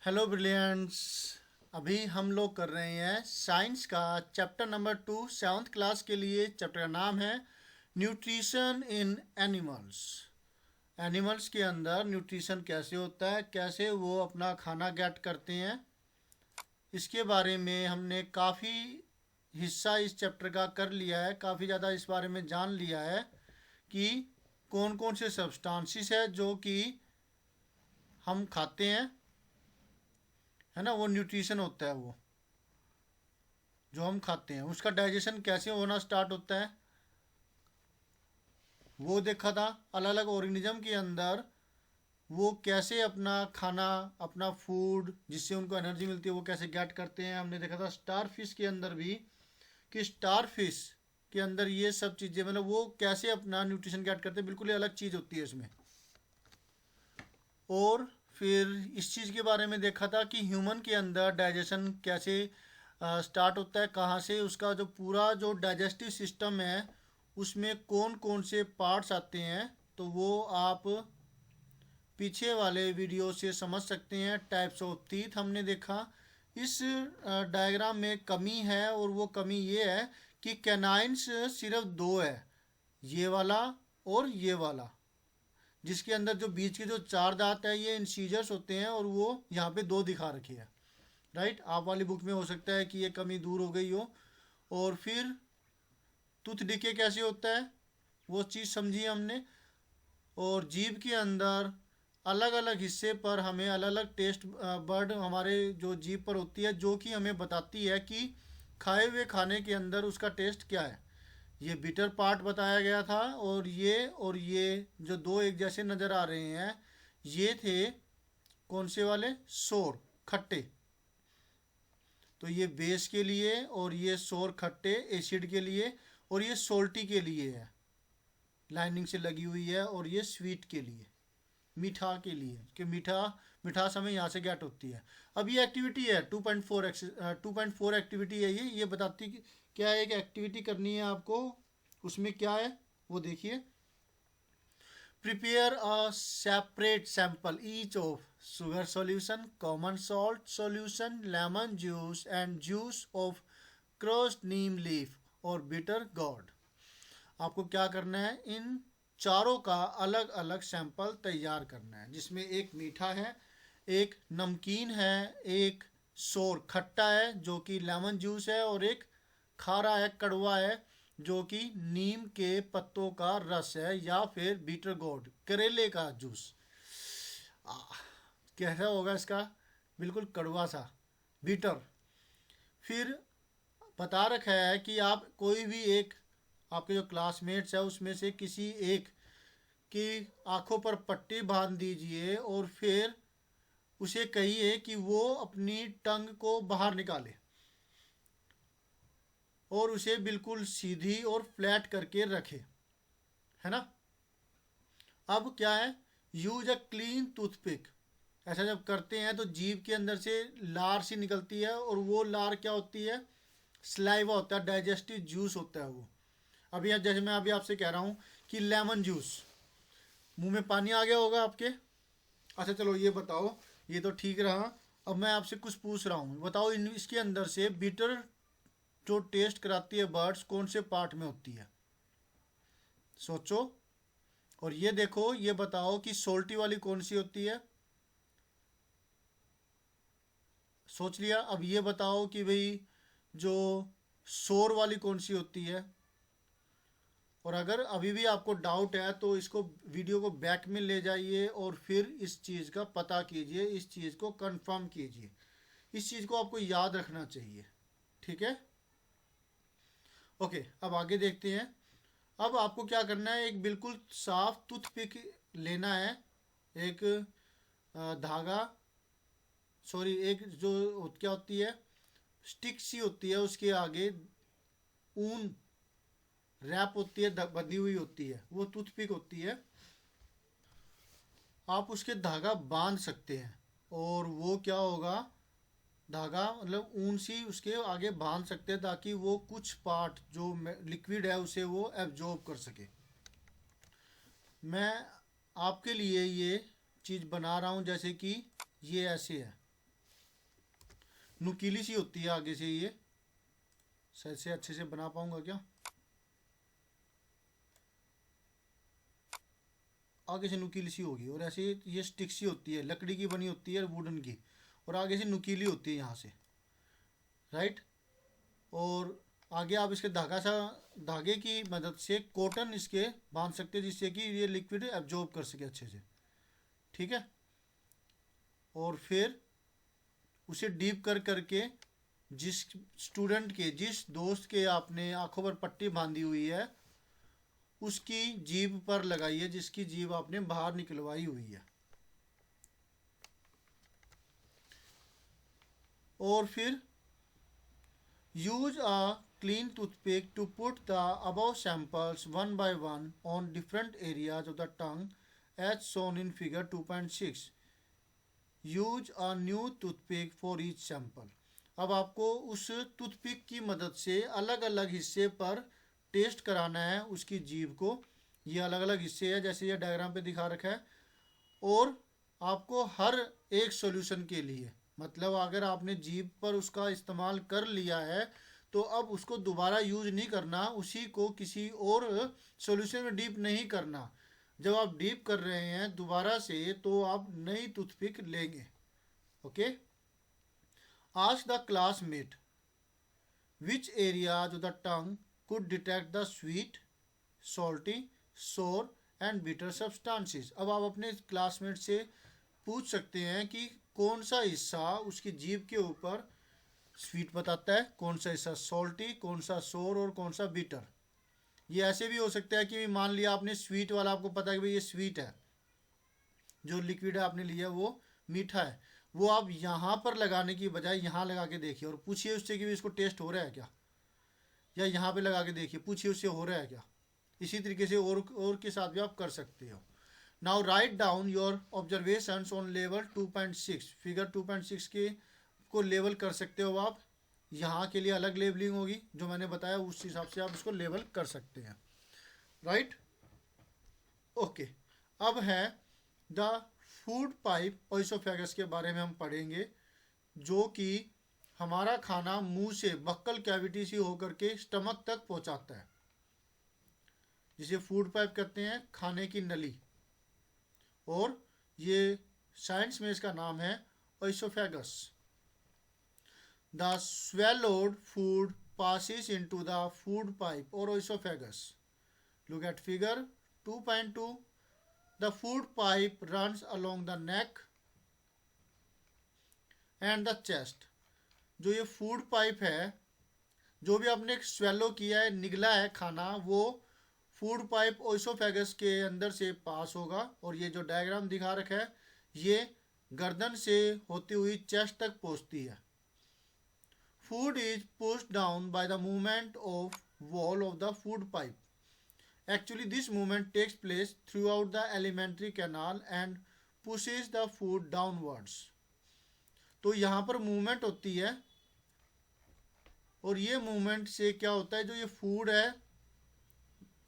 Hello brilliants. अभी हम लोग कर रहे हैं साइंस का चैप्टर नंबर 2 सेवन्थ क्लास के लिए। चैप्टर का नाम है न्यूट्रिशन इन एनिमल्स। एनिमल्स के अंदर न्यूट्रिशन कैसे होता है, कैसे वो अपना खाना गेट करते हैं, इसके बारे में हमने काफ़ी हिस्सा इस चैप्टर का कर लिया है। काफ़ी ज़्यादा इस बारे में जान लिया है कि कौन कौन से सब्सटेंसेस है जो कि हम खाते हैं, है ना। वो न्यूट्रिशन होता है, वो जो हम खाते हैं उसका डाइजेशन कैसे होना स्टार्ट होता है वो देखा था। अलग अलग ऑर्गेनिज्म के अंदर वो कैसे अपना खाना, अपना फूड जिससे उनको एनर्जी मिलती है वो कैसे गेट करते हैं। हमने देखा था स्टार फिश के अंदर भी कि स्टार फिश के अंदर ये सब चीज़ें, मतलब वो कैसे अपना न्यूट्रिशन गेट करते हैं, बिल्कुल ही अलग चीज़ होती है इसमें। और फिर इस चीज़ के बारे में देखा था कि ह्यूमन के अंदर डाइजेशन कैसे स्टार्ट होता है, कहाँ से उसका जो पूरा जो डाइजेस्टिव सिस्टम है उसमें कौन कौन से पार्ट्स आते हैं। तो वो आप पीछे वाले वीडियो से समझ सकते हैं। टाइप्स ऑफ टीथ हमने देखा। इस डायग्राम में कमी है और वो कमी ये है कि कैनाइन्स सिर्फ दो है, ये वाला और ये वाला, जिसके अंदर जो बीच के जो चार दांत है ये इंसीजर्स होते हैं और वो यहाँ पे दो दिखा रखे हैं। राइट, आप वाली बुक में हो सकता है कि ये कमी दूर हो गई हो। और फिर टूथ डिके कैसे होता है वो चीज़ समझी हमने। और जीभ के अंदर अलग अलग हिस्से पर हमें अलग अलग टेस्ट बर्ड हमारे जो जीभ पर होती है, जो कि हमें बताती है कि खाए हुए खाने के अंदर उसका टेस्ट क्या है। ये बिटर पार्ट बताया गया था और ये जो दो एक जैसे नज़र आ रहे हैं ये थे कौन से वाले, सोर, खट्टे। तो ये बेस के लिए और ये सोर खट्टे एसिड के लिए, और ये सोल्टी के लिए है, लाइनिंग से लगी हुई है। और ये स्वीट के लिए, मीठा के लिए, कि मिठास हमें यहाँ से गेट होती है। अब ये एक्टिविटी है 2.4 एक्टिविटी है ये बताती कि क्या है। एक एक्टिविटी करनी है आपको, उसमें क्या है वो देखिए। Prepare a separate sample each of sugar solution, common salt solution, lemon juice and juice of crushed neem leaf और bitter gourd। आपको क्या करना है, इन चारों का अलग अलग सैंपल तैयार करना है, जिसमें एक मीठा है, एक नमकीन है, एक सोर खट्टा है जो कि लेमन जूस है, और एक खारा है, कड़वा है, जो कि नीम के पत्तों का रस है, या फिर बीटर गोर्ड करेले का जूस। कैसा होगा इसका, बिल्कुल कड़वा सा, बीटर। फिर बता रखा है कि आप कोई भी एक, आपके जो क्लासमेट्स है उसमें से किसी एक की आंखों पर पट्टी बांध दीजिए और फिर उसे कहिए कि वो अपनी टंग को बाहर निकाले और उसे बिल्कुल सीधी और फ्लैट करके रखे, है ना। अब क्या है, यूज अ क्लीन टूथपिक। ऐसा जब करते हैं तो जीभ के अंदर से लार सी निकलती है और वो लार क्या होती है, स्लाइवा होता है, डाइजेस्टिव जूस होता है वो। अभी जैसे मैं अभी आपसे कह रहा हूँ कि लेमन जूस, मुंह में पानी आ गया होगा आपके। अच्छा चलो ये बताओ, ये तो ठीक रहा। अब मैं आपसे कुछ पूछ रहा हूँ, बताओ इसके अंदर से बिटर जो टेस्ट कराती है बर्ड्स कौन से पार्ट में होती है, सोचो। और ये देखो, ये बताओ कि सोल्टी वाली कौन सी होती है, सोच लिया। अब ये बताओ कि भाई जो शोर वाली कौन सी होती है। और अगर अभी भी आपको डाउट है तो इसको, वीडियो को बैक में ले जाइए और फिर इस चीज़ का पता कीजिए, इस चीज़ को कंफर्म कीजिए। इस चीज़ को आपको याद रखना चाहिए, ठीक है। ओके, अब आगे देखते हैं। अब आपको क्या करना है, एक बिल्कुल साफ टूथपिक लेना है, एक धागा, सॉरी, एक जो क्या होती है, स्टिक सी होती है, उसके आगे ऊन रैप होती है, बंधी हुई होती है, वो टूथपिक होती है। आप उसके धागा बांध सकते हैं और वो क्या होगा, धागा मतलब ऊन सी उसके आगे बांध सकते हैं ताकि वो कुछ पार्ट जो लिक्विड है उसे वो एब्जॉर्ब कर सके। मैं आपके लिए ये चीज़ बना रहा हूँ, जैसे कि ये ऐसे है, नुकीली सी होती है आगे से, ये शायद से अच्छे से बना पाऊंगा क्या, आगे से नुकीली सी होगी, और ऐसे ये स्टिक सी होती है, लकड़ी की बनी होती है वुडन की, और आगे से नुकीली होती है यहाँ से, राइट। और आगे आप इसके धागे की मदद से कॉटन इसके बांध सकते हैं, जिससे कि ये लिक्विड एब्जॉर्ब कर सके अच्छे से, ठीक है। और फिर उसे डीप कर करके जिस स्टूडेंट के, जिस दोस्त के आपने आंखों पर पट्टी बांधी हुई है, उसकी जीभ पर लगाइए, जिसकी जीभ आपने बाहर निकलवाई हुई है। और फिर use a clean toothpick to put the above samples one by one on different areas of the tongue as shown in figure 2.6. Use a new toothpick for each sample. अब आपको उस टूथपिक की मदद से अलग अलग हिस्से पर टेस्ट कराना है उसकी जीभ को। ये अलग अलग हिस्से है जैसे ये डायग्राम पे दिखा रखा है। और आपको हर एक सॉल्यूशन के लिए, मतलब अगर आपने जीभ पर उसका इस्तेमाल कर लिया है तो अब उसको दोबारा यूज नहीं करना, उसी को किसी और सॉल्यूशन में डीप नहीं करना। जब आप डीप कर रहे हैं दोबारा से तो आप नई टूथपिक लेंगे। Okay. Ask the classmate which areas of the tongue could detect the sweet, salty, सोर एंड बिटर सब्सटेंसेस। अब आप अपने क्लासमेट से पूछ सकते हैं कि कौन सा हिस्सा उसकी जीभ के ऊपर स्वीट बताता है, कौन सा हिस्सा सॉल्टी, कौन सा सोर और कौन सा बिटर। ये ऐसे भी हो सकता है कि मान लिया आपने स्वीट वाला, आपको पता है कि भाई ये स्वीट है, जो लिक्विड है आपने लिया वो मीठा है, वो आप यहाँ पर लगाने की बजाय यहाँ लगा के देखिए और पूछिए उससे कि इसको टेस्ट हो रहा है क्या, या यहाँ पे लगा के देखिए, पूछिए उससे हो रहा है क्या। इसी तरीके से और के साथ भी आप कर सकते हो। Now write down your observations on level 2.6। Figure 2.6 के को लेवल कर सकते हो आप। यहाँ के लिए अलग लेबलिंग होगी, जो मैंने बताया उस हिसाब से आप इसको लेवल कर सकते हैं, राइट। ओके। अब है द फूड पाइप ओइसोफेगस के बारे में हम पढ़ेंगे, जो कि हमारा खाना मुंह से बक्कल कैविटी से होकर के स्टमक तक पहुंचाता है, जिसे फूड पाइप कहते हैं, खाने की नली। और ये साइंस में इसका नाम है oesophagus. The swallowed food passes into the food pipe or oesophagus. Look at figure 2.2. The food pipe runs along the neck and the chest. जो ये फूड पाइप है, जो भी आपने स्वेलो किया है, निगला है खाना, वो फूड पाइप ओइसोफेगस के अंदर से पास होगा। और ये जो डायग्राम दिखा रखा है ये गर्दन से होती हुई चेस्ट तक पहुंचती है। Food is pushed down by the movement of wall of the food pipe. Actually, this movement takes place throughout the alimentary canal and pushes the food downwards. तो यहाँ पर मूवमेंट होती है और ये मूवमेंट से क्या होता है, जो ये फूड है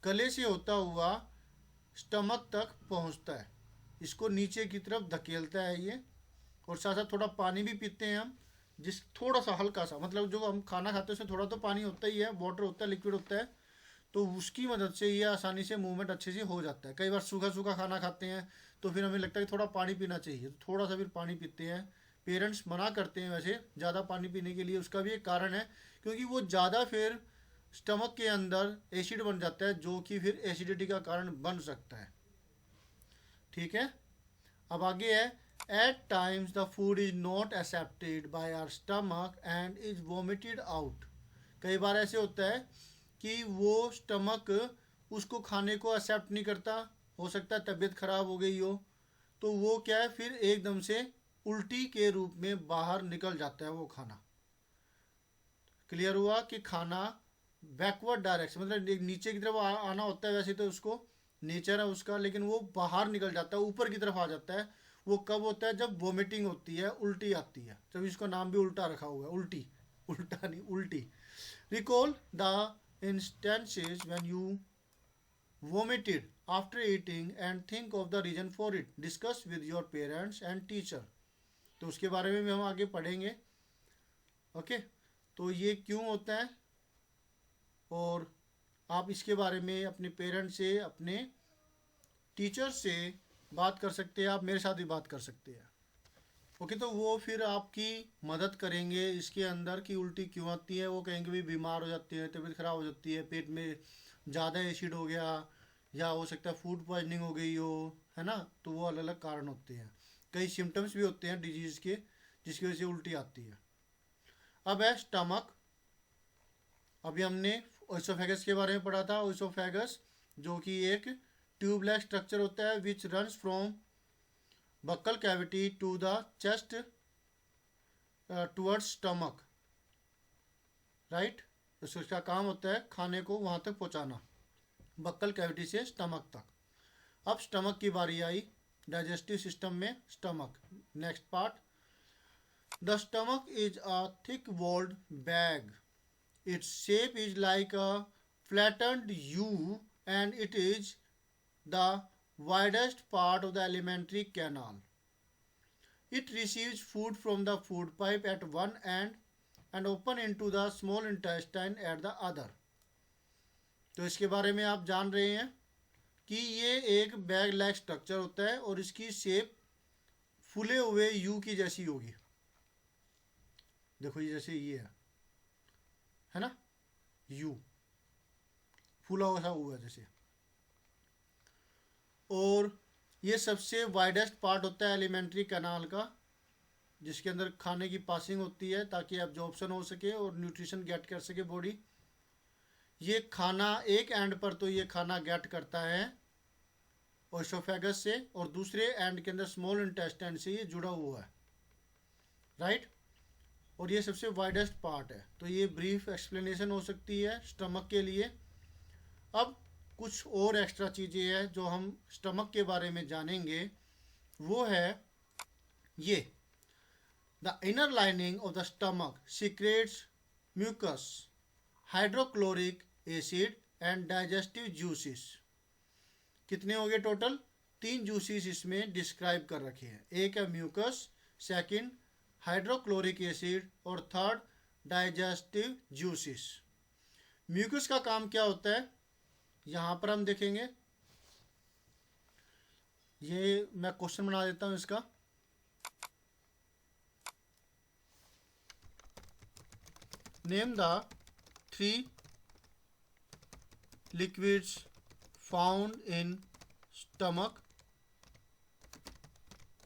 गले से होता हुआ स्टमक तक पहुँचता है, इसको नीचे की तरफ धकेलता है ये। और साथ साथ थोड़ा पानी भी पीते हैं हम, जिस थोड़ा सा हल्का सा, मतलब जो हम खाना खाते हैं उसमें थोड़ा तो पानी होता ही है, वाटर होता है, लिक्विड होता है, तो उसकी मदद से ये आसानी से मूवमेंट अच्छे से हो जाता है। कई बार सूखा सूखा खाना खाते हैं तो फिर हमें लगता है कि थोड़ा पानी पीना चाहिए, तो थोड़ा सा फिर पानी पीते हैं। पेरेंट्स मना करते हैं वैसे ज़्यादा पानी पीने के लिए, उसका भी एक कारण है, क्योंकि वो ज़्यादा फिर स्टमक के अंदर एसिड बन जाता है, जो कि फिर एसिडिटी का कारण बन सकता है। ठीक है। अब आगे है, at times the food is not accepted by our stomach and is vomited out. कई बार ऐसे होता है कि वो स्टमक उसको खाने को एक्सेप्ट नहीं करता, हो सकता है तबीयत खराब हो गई हो, तो वो क्या है फिर एकदम से उल्टी के रूप में बाहर निकल जाता है वो खाना। क्लियर हुआ कि खाना बैकवर्ड डायरेक्शन, मतलब नीचे की तरफ आना होता है, वैसे तो उसको नेचर है उसका, लेकिन वो बाहर निकल जाता है, ऊपर की तरफ आ जाता है। वो कब होता है, जब वोमिटिंग होती है, उल्टी आती है, जब इसको नाम भी उल्टा रखा हुआ है, उल्टी, उल्टा नहीं उल्टी। Recall the instances when you vomited after eating and think of the reason for it. Discuss with your parents and teacher. तो उसके बारे में भी हम आगे पढ़ेंगे। ओके, तो ये क्यों होता है, और आप इसके बारे में अपने पेरेंट्स से, अपने टीचर से बात कर सकते हैं, आप मेरे साथ भी बात कर सकते हैं। ओके, तो वो फिर आपकी मदद करेंगे इसके अंदर कि उल्टी क्यों आती है। वो कहेंगे भी बीमार हो जाती है, तबीयत खराब हो जाती है, पेट में ज़्यादा एसिड हो गया, या हो सकता है फूड पॉइजनिंग हो गई हो, है ना। तो वो अलग अलग कारण होते हैं, कई सिम्टम्स भी होते हैं डिजीज़ के जिसकी वजह से उल्टी आती है। अब है स्टमक। अभी हमने ओइसोफेगस के बारे में पढ़ा था। ओइसोफेगस जो कि एक ट्यूब लाइक स्ट्रक्चर होता है which runs from buccal cavity to the chest towards stomach, right. तो इसका काम होता है खाने को वहाँ तक पहुँचाना, बक्कल कैविटी से स्टमक तक। अब स्टमक की बारी आई, डाइजेस्टिव सिस्टम में stomach. Next part, the stomach is a thick walled bag, its shape is like a flattened U and it is the widest part of the alimentary canal. It receives food from the food pipe at one end and open into the small intestine at the other. तो इसके बारे में आप जान रहे हैं कि ये एक बैग लाइक स्ट्रक्चर होता है और इसकी शेप फूले हुए यू की जैसी होगी। देखो ये जैसे ये है ना, यू फूला हुआ जैसे। और ये सबसे वाइडेस्ट पार्ट होता है एलिमेंट्री कैनाल का, जिसके अंदर खाने की पासिंग होती है ताकि एब्जॉर्प्शन हो सके और न्यूट्रिशन गेट कर सके बॉडी। ये खाना एक एंड पर तो ये खाना गेट करता है ओइसोफेगस से, और दूसरे एंड के अंदर स्मॉल इंटेस्टाइन से ये जुड़ा हुआ है, राइट। और ये सबसे वाइडेस्ट पार्ट है। तो ये ब्रीफ एक्सप्लेनेशन हो सकती है स्टमक के लिए। अब कुछ और एक्स्ट्रा चीज़ें हैं जो हम स्टमक के बारे में जानेंगे, वो है ये, the inner lining of the stomach secretes mucus, hydrochloric acid and digestive juices. कितने हो गए टोटल? 3 जूसेस इसमें डिस्क्राइब कर रखे हैं। एक है म्यूकस, सेकंड हाइड्रोक्लोरिक एसिड, और थर्ड डाइजेस्टिव जूसेस। म्यूकस का काम क्या होता है यहाँ पर हम देखेंगे। ये मैं क्वेश्चन बना देता हूँ इसका। Name the 3 liquids found in stomach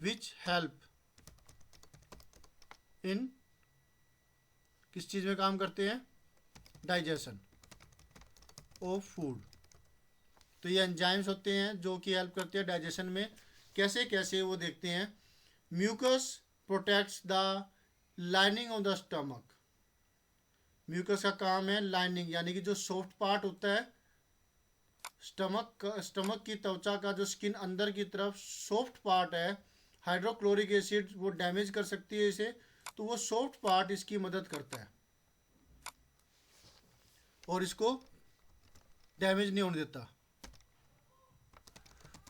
which help in, किस चीज़ में काम करते हैं? Digestion of food. तो ये एंजाइम्स होते हैं जो कि हेल्प करते हैं डाइजेशन में। कैसे कैसे वो देखते हैं। Mucus protects the lining of the stomach. Mucus का काम है लाइनिंग, यानी कि जो सॉफ्ट पार्ट होता है स्टमक की त्वचा का, जो स्किन अंदर की तरफ सॉफ्ट पार्ट है, हाइड्रोक्लोरिक एसिड वो डैमेज कर सकती है इसे, तो वो सॉफ्ट पार्ट इसकी मदद करता है और इसको डैमेज नहीं होने देता।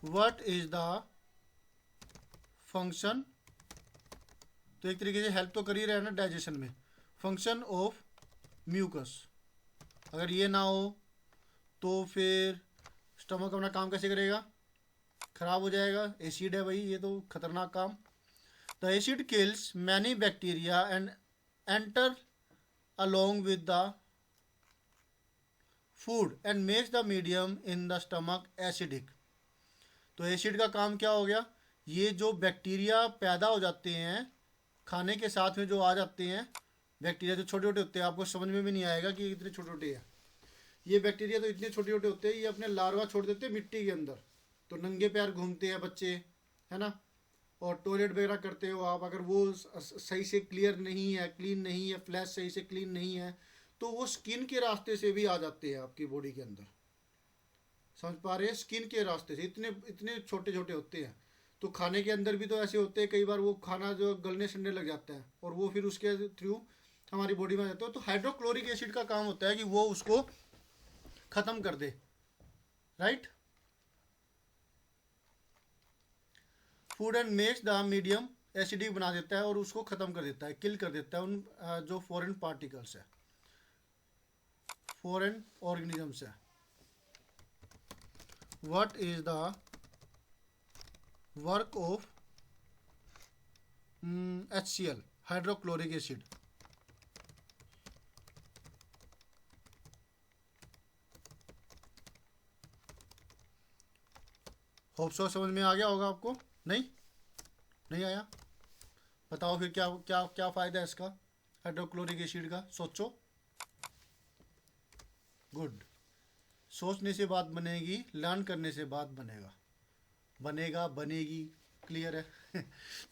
व्हाट इज द फंक्शन, तो एक तरीके से हेल्प तो कर ही रहा है ना डाइजेशन में। फंक्शन ऑफ म्यूकस, अगर ये ना हो तो फिर स्टमक अपना काम कैसे करेगा? खराब हो जाएगा। एसिड है भाई, ये तो खतरनाक काम। The acid kills many bacteria and enter along with the food and makes the medium in the stomach acidic. तो एसिड का काम क्या हो गया? ये जो बैक्टीरिया पैदा हो जाते हैं खाने के साथ में, जो आ जाते हैं बैक्टीरिया, जो छोटे छोटे होते हैं, आपको समझ में भी नहीं आएगा कि इतने छोटे छोटे हैं ये बैक्टीरिया। तो इतने छोटे छोटे होते हैं, ये अपने लार्वा छोड़ देते हैं मिट्टी के अंदर। तो नंगे पैर घूमते हैं बच्चे, है ना, और टॉयलेट वगैरह करते हो आप, अगर वो सही से क्लियर नहीं है, क्लीन नहीं है, फ्लैश सही से क्लीन नहीं है, तो वो स्किन के रास्ते से भी आ जाते हैं आपकी बॉडी के अंदर। समझ पा रहे हैं? स्किन के रास्ते से इतने इतने छोटे छोटे होते हैं। तो खाने के अंदर भी तो ऐसे होते हैं, कई बार वो खाना जो गलने सड़ने लग जाता है और वो फिर उसके थ्रू हमारी बॉडी में आ जाता है। तो हाइड्रोक्लोरिक एसिड का काम होता है कि वो उसको खत्म कर दे, right. Food and makes the medium acidic बना देता है और उसको ख़त्म कर देता है, किल कर देता है उन जो फॉरेन पार्टिकल्स है, फॉरेन ऑर्गेनिजम्स है। What is the work of HCl, hydrochloric acid? Hope so समझ में आ गया होगा आपको। नहीं, नहीं आया? बताओ फिर क्या क्या क्या फ़ायदा है इसका, हाइड्रोक्लोरिक एसिड का, सोचो। गुड। सोचने से बात बनेगी, लर्न करने से बात बनेगा, बनेगा, बनेगी। क्लियर है?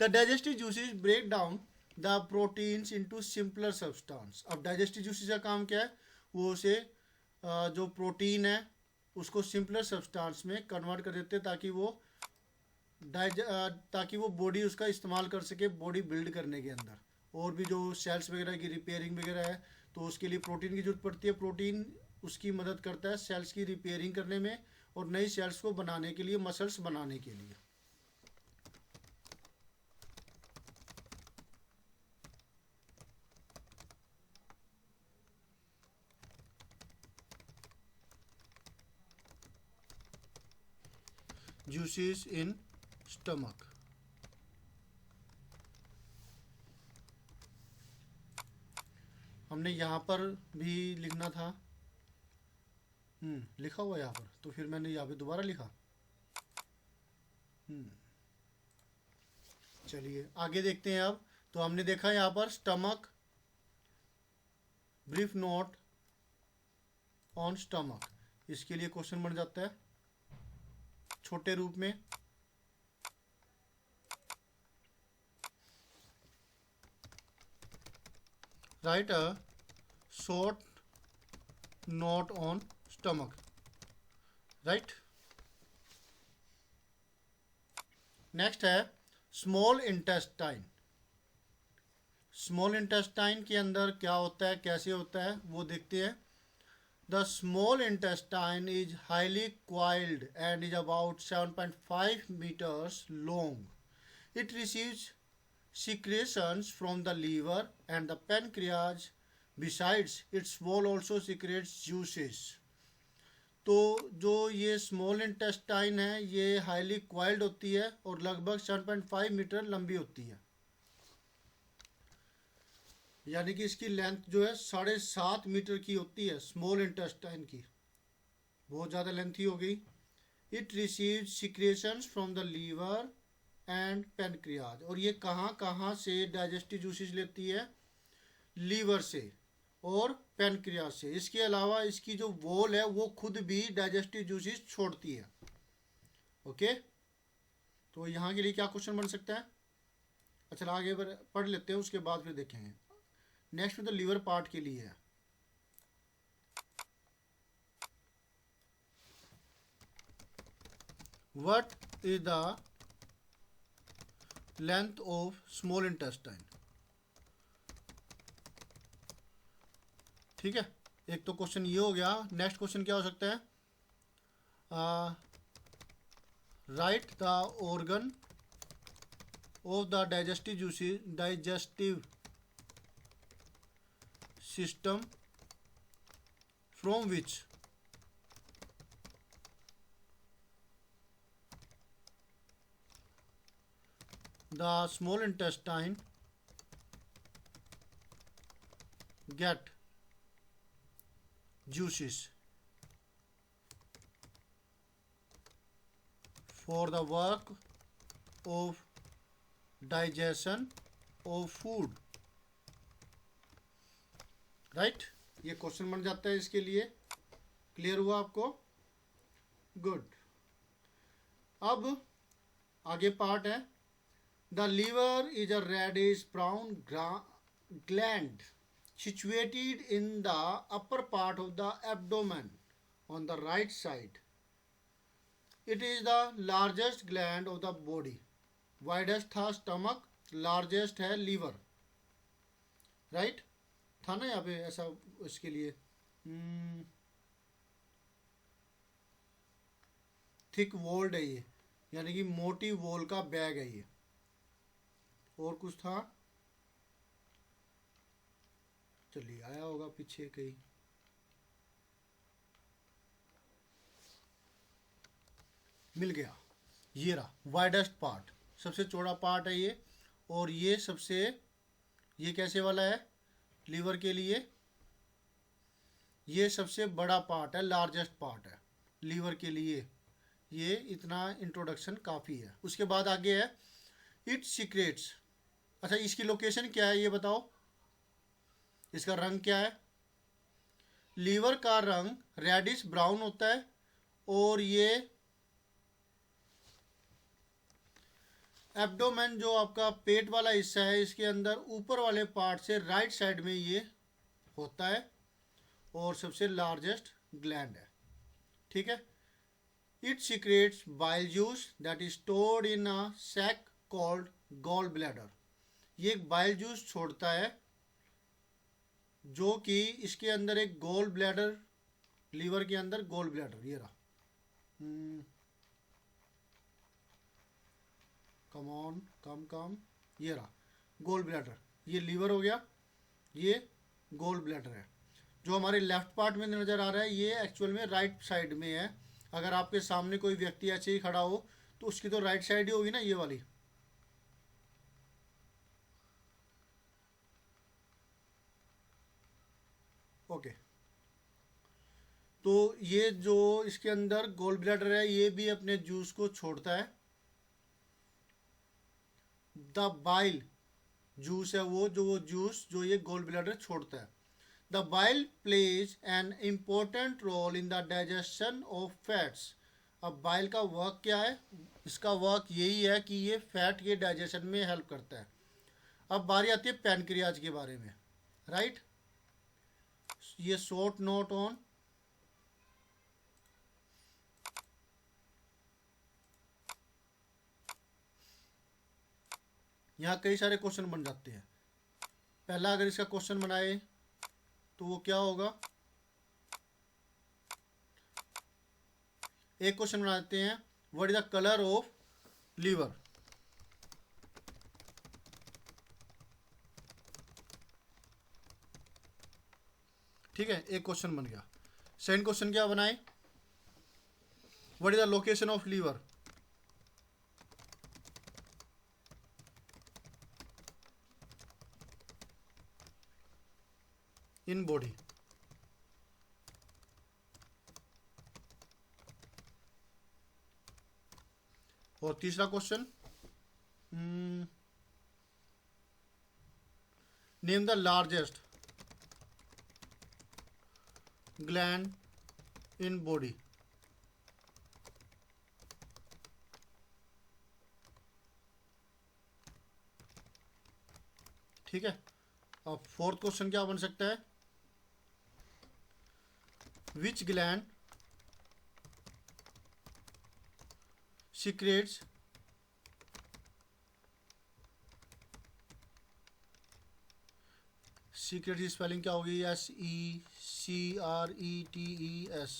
The digestive juices break down the proteins into simpler substance. अब डाइजेस्टिव जूसेस का काम क्या है? वो उसे जो प्रोटीन है उसको सिंपलर सब्सटेंस में कन्वर्ट कर देते हैं ताकि वो बॉडी उसका इस्तेमाल कर सके बॉडी बिल्ड करने के अंदर। और भी जो सेल्स वगैरह की रिपेयरिंग वगैरह है तो उसके लिए प्रोटीन की जरूरत पड़ती है। प्रोटीन उसकी मदद करता है सेल्स की रिपेयरिंग करने में और नई सेल्स को बनाने के लिए, मसल्स बनाने के लिए। juices in stomach। हमने यहाँ पर भी लिखना था, लिखा हुआ यहाँ पर, तो फिर मैंने यहाँ पे दोबारा लिखा। चलिए आगे देखते हैं। अब तो हमने देखा यहाँ पर stomach, brief note on stomach, इसके लिए क्वेश्चन बन जाता है छोटे रूप में। Right a short note on stomach. Right. Next है स्मॉल इंटेस्टाइन। स्मॉल इंटेस्टाइन के अंदर क्या होता है, कैसे होता है, वो देखते हैं। The small intestine is highly coiled and is about 7.5 meters long. It receives secretions from the liver and the pancreas. Besides, its wall also secretes juices. तो जो ये स्मॉल इंटेस्टाइन है ये हाईली क्वाइल्ड होती है और लगभग 7.5 मीटर लंबी होती है, यानी कि इसकी लेंथ जो है 7.5 मीटर की होती है स्मॉल इंटेस्टाइन की, बहुत ज़्यादा लेंथी हो गई। It receive secretions from the liver and pancreas. और ये कहाँ कहाँ से डाइजेस्टिव जूसेस लेती है? लीवर से और पेनक्रियाज से। इसके अलावा इसकी जो वॉल है वो खुद भी डाइजेस्टिव जूसेस छोड़ती है। ओके, तो यहाँ के लिए क्या क्वेश्चन बन सकता है? अच्छा आगे पढ़ लेते हैं, उसके बाद फिर देखेंगे। नेक्स्ट तो लीवर पार्ट के लिए है। What is the length of small intestine? ठीक है, एक तो क्वेश्चन ये हो गया। नेक्स्ट क्वेश्चन क्या हो सकता है? Right the organ of the digestive system from which the small intestine get juices for the work of digestion of food। Right, ये क्वेश्चन बन जाता है इसके लिए। क्लियर हुआ आपको? गुड। अब आगे पार्ट है। The liver is a reddish brown gland situated in the upper part of the abdomen on the right side. It is the largest gland of the body. Widest था stomach, largest है liver. Right? था ना यहाँ पे ऐसा इसके लिए? Thick walled है ये, यानी कि मोटी वॉल का बैग है ये। और कुछ था, चलिए आया होगा पीछे कहीं, मिल गया, ये रहा वाइडेस्ट पार्ट, सबसे चौड़ा पार्ट है ये। और ये सबसे, ये कैसे वाला है लीवर के लिए, ये सबसे बड़ा पार्ट है, लार्जेस्ट पार्ट है लीवर के लिए। ये इतना इंट्रोडक्शन काफ़ी है। उसके बाद आगे है इट सीक्रेट्स। अच्छा, इसकी लोकेशन क्या है ये बताओ, इसका रंग क्या है। लीवर का रंग रेडिश ब्राउन होता है, और ये एब्डोमेन जो आपका पेट वाला हिस्सा है, इसके अंदर ऊपर वाले पार्ट से राइट साइड में ये होता है, और सबसे लार्जेस्ट ग्लैंड है। ठीक है। It secretes bile juice that is stored in a sac called gall bladder. ये एक बाइल जूस छोड़ता है, जो कि इसके अंदर एक गोल ब्लैडर, लीवर के अंदर गोल ब्लैडर, ये रहा, कम ऑन, कम, ये रहा गोल ब्लैडर, ये लीवर हो गया, ये गोल ब्लैडर है। जो हमारे लेफ्ट पार्ट में नज़र आ रहा है, ये एक्चुअल में राइट साइड में है। अगर आपके सामने कोई व्यक्ति ऐसे ही खड़ा हो तो उसकी तो राइट साइड ही होगी ना, ये वाली। ओके, तो ये जो इसके अंदर गोल ब्लैडर है, ये भी अपने जूस को छोड़ता है। द बाइल जूस है वो जूस जो ये गोल ब्लैडर छोड़ता है। The bile plays an important role in the digestion of fats. अब बाइल का वर्क क्या है, इसका वर्क यही है कि ये फैट के डाइजेशन में हेल्प करता है। अब बारी आती है पैनक्रियाज के बारे में, राइट। ये शॉर्ट नोट ऑन यहाँ कई सारे क्वेश्चन बन जाते हैं। पहला अगर इसका क्वेश्चन बनाए तो वो क्या होगा, एक क्वेश्चन बनाते हैं, what is the colour of liver. ठीक है, एक क्वेश्चन बन गया। सेकंड क्वेश्चन क्या बनाए, what is the location of liver in body. और तीसरा question, name the largest gland in body. ठीक है। अब फोर्थ क्वेश्चन क्या बन सकता है, विच ग्लैंड सीक्रेट्स सीक्रेट की स्पेलिंग क्या होगी, SECRETES।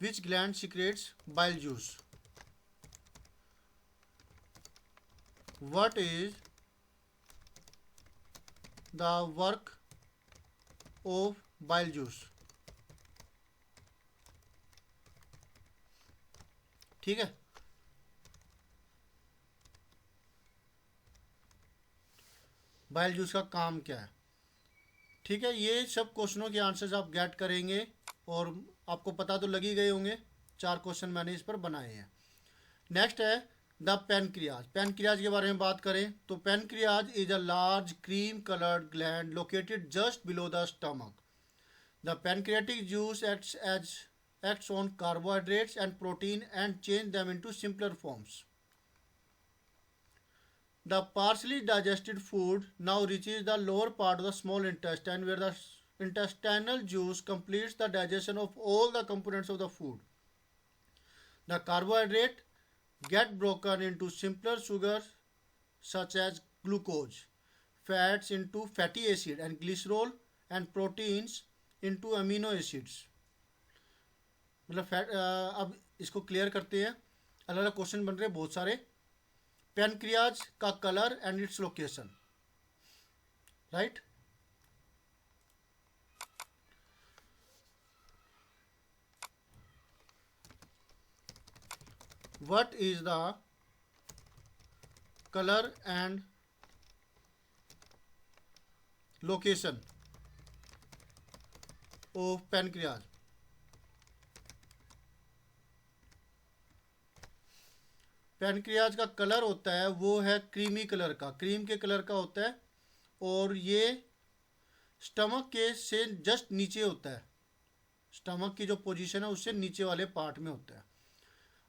Which gland secretes bile juice. What is the work of bile juice. ठीक है। बाइल जूस का काम क्या है। ठीक है, ये सब क्वेश्चनों के आंसर्स आप गेट करेंगे, और आपको पता तो लग ही गए होंगे। 4 क्वेश्चन मैंने इस पर बनाए हैं। नेक्स्ट है द पैनक्रियाज। पैनक्रियाज के बारे में बात करें तो pancreas is a large cream coloured gland located just below the stomach. The pancreatic juice acts on carbohydrates and protein and change them into simpler forms. The partially digested food now reaches the lower part of the small intestine, where the intestinal juice completes the digestion of all the components of the food. The carbohydrate get broken into simpler sugars such as glucose, fats into fatty acid and glycerol, and proteins into amino acids. मतलब अब इसको clear करते हैं। अलग अलग question बन रहे हैं बहुत सारे। पैनक्रियाज का colour and its location, right. What is the color and location of pancreas? Pancreas का कलर होता है वो है क्रीमी कलर का, क्रीम के कलर का होता है, और ये स्टमक के से जस्ट नीचे होता है, स्टमक की जो पोजीशन है उससे नीचे वाले पार्ट में होता है।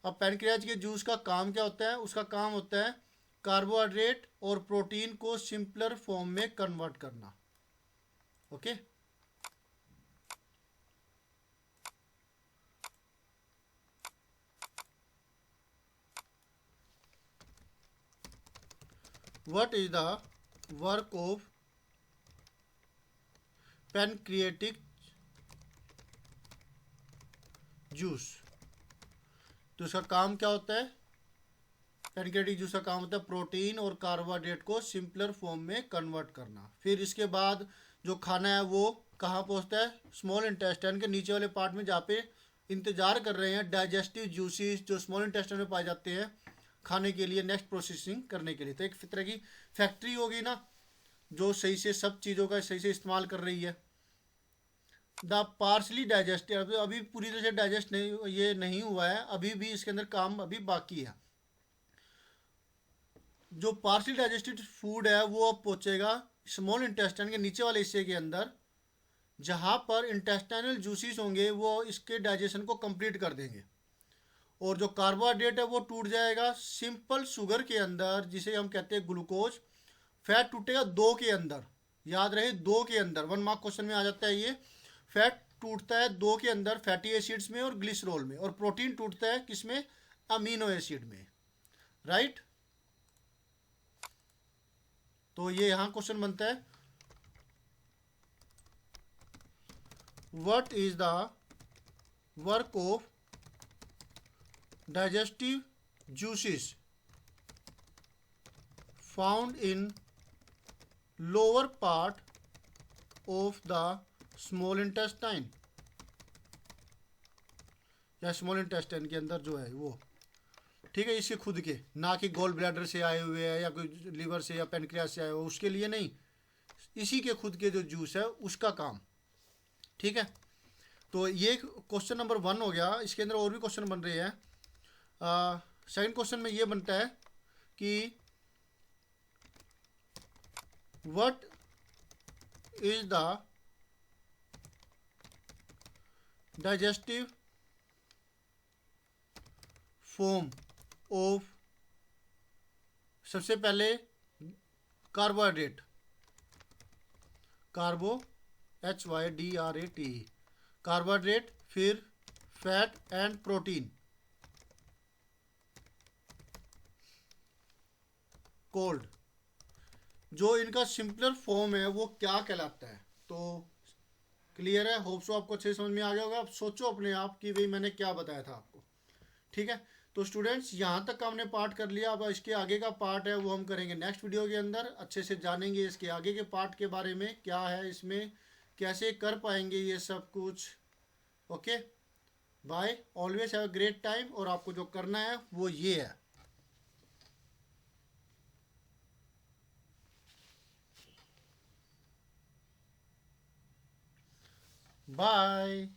अब पैनक्रियाज के जूस का काम क्या होता है? उसका काम होता है कार्बोहाइड्रेट और प्रोटीन को सिंपलर फॉर्म में कन्वर्ट करना। Okay, what is the work of pancreatic juice? तो इसका काम क्या होता है? पैनक्रिएटिक जूस का काम होता है प्रोटीन और कार्बोहाइड्रेट को सिंपलर फॉर्म में कन्वर्ट करना। फिर इसके बाद जो खाना है वो कहाँ पहुँचता है? स्मॉल इंटेस्टाइन के नीचे वाले पार्ट में, जहाँ पे इंतजार कर रहे हैं डाइजेस्टिव जूसेस जो स्मॉल इंटेस्टाइन में पाए जाते हैं खाने के लिए, नेक्स्ट प्रोसेसिंग करने के लिए। तो एक तरह की फैक्ट्री होगी ना, जो सही से सब चीज़ों का सही से इस्तेमाल कर रही है। द पार्सली डाइजेस्टेड, अभी पूरी तरह से डाइजेस्ट नहीं, ये नहीं हुआ है, अभी भी इसके अंदर काम अभी बाकी है। जो पार्सली डाइजेस्टेड फूड है वो अब पहुंचेगा स्मॉल इंटेस्टाइन के नीचे वाले हिस्से के अंदर, जहां पर इंटेस्टाइनल जूसेस होंगे वो इसके डाइजेशन को कंप्लीट कर देंगे। और जो कार्बोहाइड्रेट है वो टूट जाएगा सिंपल शुगर के अंदर, जिसे हम कहते हैं ग्लूकोज। फैट टूटेगा दो के अंदर, याद रहे, दो के अंदर। 1 मार्क क्वेश्चन में आ जाता है ये। फैट टूटता है दो के अंदर, फैटी एसिड्स में और ग्लिसरॉल में। और प्रोटीन टूटता है किसमें? अमीनो एसिड में, राइट। तो ये यहां क्वेश्चन बनता है, what is the work of digestive juices found in lower part of the small intestine, या स्मॉल इंटेस्टाइन के अंदर जो है वो, ठीक है, इसके खुद के, ना कि गोल ब्लैडर से आए हुए हैं या कोई लीवर से या पेनक्रियास से आए हुए, उसके लिए नहीं, इसी के खुद के जो जूस है उसका काम, ठीक है। तो ये क्वेश्चन नंबर 1 हो गया। इसके अंदर और भी क्वेश्चन बन रहे हैं। सेकंड क्वेश्चन में ये बनता है कि what is the digestive form of, सबसे पहले कार्बोहाइड्रेट, कार्बो HYDRAT, कार्बोहाइड्रेट, फिर फैट एंड प्रोटीन, कोल्ड। जो इनका सिंपलर फॉर्म है वो क्या कहलाता है? तो क्लियर है, होप सो आपको अच्छे समझ में आ गया होगा। अब सोचो अपने आप कि भाई मैंने क्या बताया था आपको, ठीक है। तो स्टूडेंट्स यहाँ तक का हमने पार्ट कर लिया। अब इसके आगे का पार्ट है वो हम करेंगे नेक्स्ट वीडियो के अंदर, अच्छे से जानेंगे इसके आगे के पार्ट के बारे में, क्या है इसमें, कैसे कर पाएंगे ये सब कुछ। Okay, bye, always have a great time. और आपको जो करना है वो ये है, बाय।